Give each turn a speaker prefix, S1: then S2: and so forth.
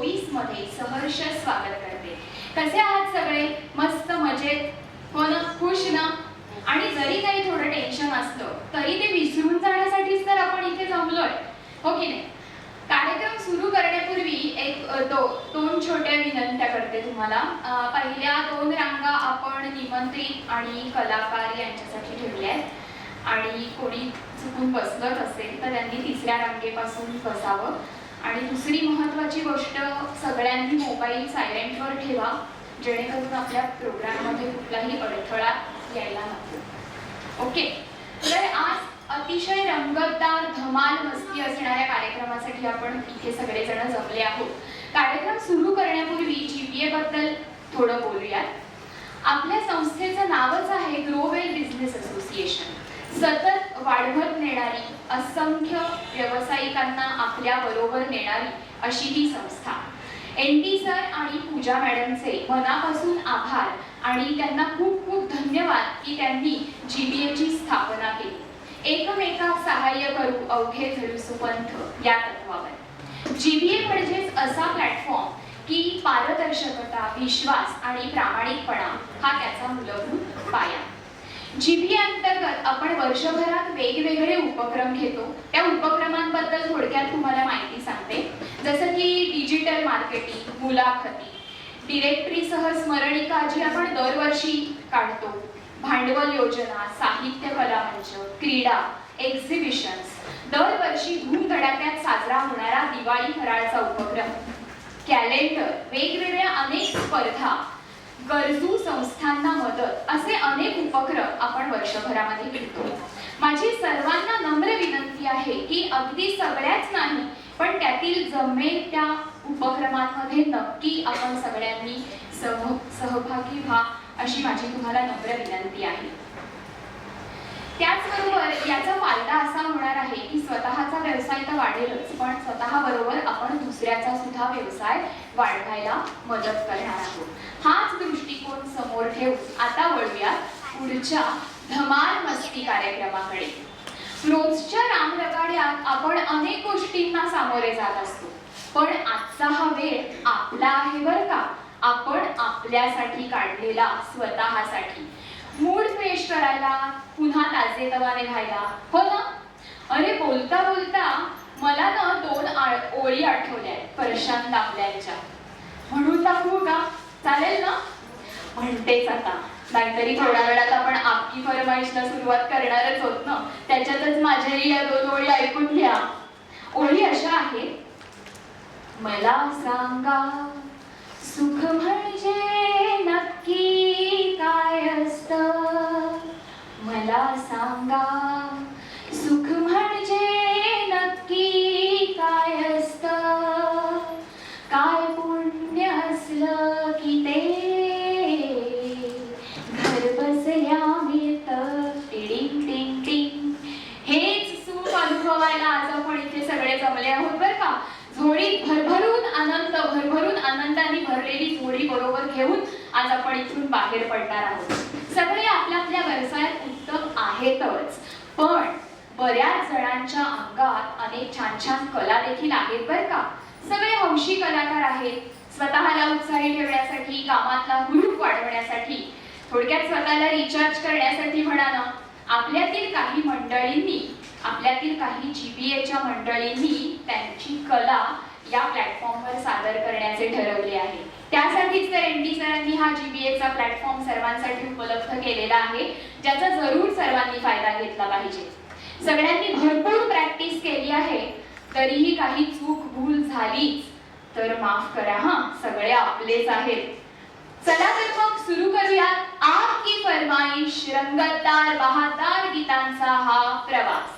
S1: 2024 मध्ये सहर्ष स्वागत करते। कसे आहात सगळे? मस्त मजेत हो ना? खुश ना? आणि जरी काही थोडं टेन्शन असलं तरी ते विसरून जाण्यासाठीच तर आपण इथे जमलोय, हो की नाही? कार्यक्रम सुरू करण्यापूर्वी दोन छोट्या विनंत्या करते तुम्हाला। पहिल्या 2 रांगा आपण निमंत्रित आणि कलाकार यांच्यासाठी ठेवल्या आहेत आणि कोणी चुकून बसलत असेल तर त्यांनी 3ऱ्या रांगेपासून बसावं। आणि दुसरी महत्त्वाची गोष्ट, सगळ्यांनी मोबाईल सायलेंटवर ठेवा जेणेकरून आपल्या प्रोग्राममध्ये कुठलाही अडथळा यायला नको। ओके, तर आज अतिशय रंगतदार धमाल मस्ती असणाऱ्या कार्यक्रमासाठी आपण इथे सगळेजण जमले आहोत। कार्यक्रम सुरू करण्यापूर्वी जीपीए बद्दल थोडं बोलूयात। आपल्या संस्थेचं नावच आहे ग्रोवेल बिझनेस असोसिएशन। सतत वाढवत नेणारी, असंख्य व्यावसायिकांना आपल्या बरोबर नेणारी अशी ही संस्था। एनटी सर आणि पूजा मॅडमचे मनापासून आभार आणि त्यांना खूप खूप धन्यवाद की त्यांनी जीबीएची स्थापना केली। एकमेकास सहाय्य करू अवघे धरू सुपंथ या तत्वावर। जीबीए म्हणजेच असा प्लॅटफॉर्म की पारदर्शकता, विश्वास आणि प्रामाणिकपणा हा त्याचा मूलभूत पाया। जीबीए अंतर्गत आपण वर्षभरात वेगवेगळे उपक्रम घेतो। त्या उपक्रमांबद्दल थोडक्यात तुम्हाला माहिती सांगते। जसं की डिजिटल मार्केटिंग, मुलाखती, डिरेक्टरीसह स्मरणिका जी आपण दरवर्षी काढतो, भांडवल योजना, साहित्य कला मंच, क्रीडा, एक्झिबिशन्स, दरवर्षी धूमधडाक्यात साजरा होणारा दिवाळी फराळचा उपक्रम, कॅलेंडर, वेगवेगळ्या अनेक स्पर्धा, गरजू संस्थांना मदत, असे अनेक उपक्रम आपण वर्षभरामध्ये घेतो। माझी सर्वांना नम्र विनंती आहे की अगदी सगळ्याच नाही पण त्यातील जमेल त्या उपक्रमांमध्ये नक्की आपण सगळ्यांनी सहभागी व्हा अशी माझी तुम्हाला नम्र विनंती आहे। त्याचबरोबर याचा फायदा असा होणार आहे की स्वतःचा व्यवसाय तर वाढेलच, पण स्वतःबरोबर आपण दुसऱ्याचा सुद्धा व्यवसाय वाढवायला मदत करणार आहोत। हाच दृष्टिकोन समोर ठेवून आता वळूया पुढच्या धमाल मस्ती कार्यक्रमाकडे। रोजच्या रामरगाड्यात आपण अनेक गोष्टींना सामोरे जात असतो, पण आजचा हा वेळ आपला आहे बरं का। आपण आपल्यासाठी काढलेला, स्वतःसाठी मूड फ्रेश करायला, पुन्हा ताजेतवाने व्हायला, हो ना? अरे बोलता बोलता मला ना 2 ओळी आठवल्या परशान दामल्यांच्या, म्हणून दाखवू का? चालेल ना? म्हणतेच आता, नाहीतरी थोड्या वेळात आपण आपकी फरमाईशला सुरुवात करणारच होत ना। त्याच्यातच माझ्याही या 2 ओळी ऐकून घ्या। ओळी अशा आहेत, मला सांगा सुख म्हणजे नक्की काय असतं, मला सांगा सुख म्हणजे नक्की काय असतं, काय पुण्य असलं की ते घर बसल्या मिळतं, टिडिंग टिंग टिंग। हेच सुख अनुभवायला आज आपण इथे सगळे जमले आहोत बरं का। झोळीत भरभरून आनंदाने भरलेली झोळी बरोबर घेऊन आज आपण इथून बाहेर पडणार आहोत। सगळे आपल्या आपल्या व्यवसायात उत्तम आहेतच, पण बऱ्याच जणांच्या अंगात अनेक छान छान कला देखील आहेत बरं का। सगळे हौशी कलाकार आहेत। स्वतःला उत्साही ठेवण्यासाठी, कामातला हुरूप वाढवण्यासाठी, थोडक्यात स्वतःला रिचार्ज करण्यासाठी म्हणा ना, आपल्यातील काही जीबीएच्या मंडळींनी त्यांची कला या प्लॅटफॉर्मवर सादर करण्याचे ठरवले आहे। त्यासाठीच तर एनटी सरांनी हा जीबीएचा प्लॅटफॉर्म सर्वांसाठी उपलब्ध केलेला आहे, ज्याचा जरूर सर्वांनी फायदा घेतला पाहिजे। सगळ्यांनी भरपूर प्रॅक्टिस केली आहे, तरीही काही चूक भूल झालीच तर माफ करा हा, सगळे आपलेच आहेत। चला तर मग सुरू करूयात आपकी फरमाईश, रंगतदार बहारदार गीतांचा हा प्रवास।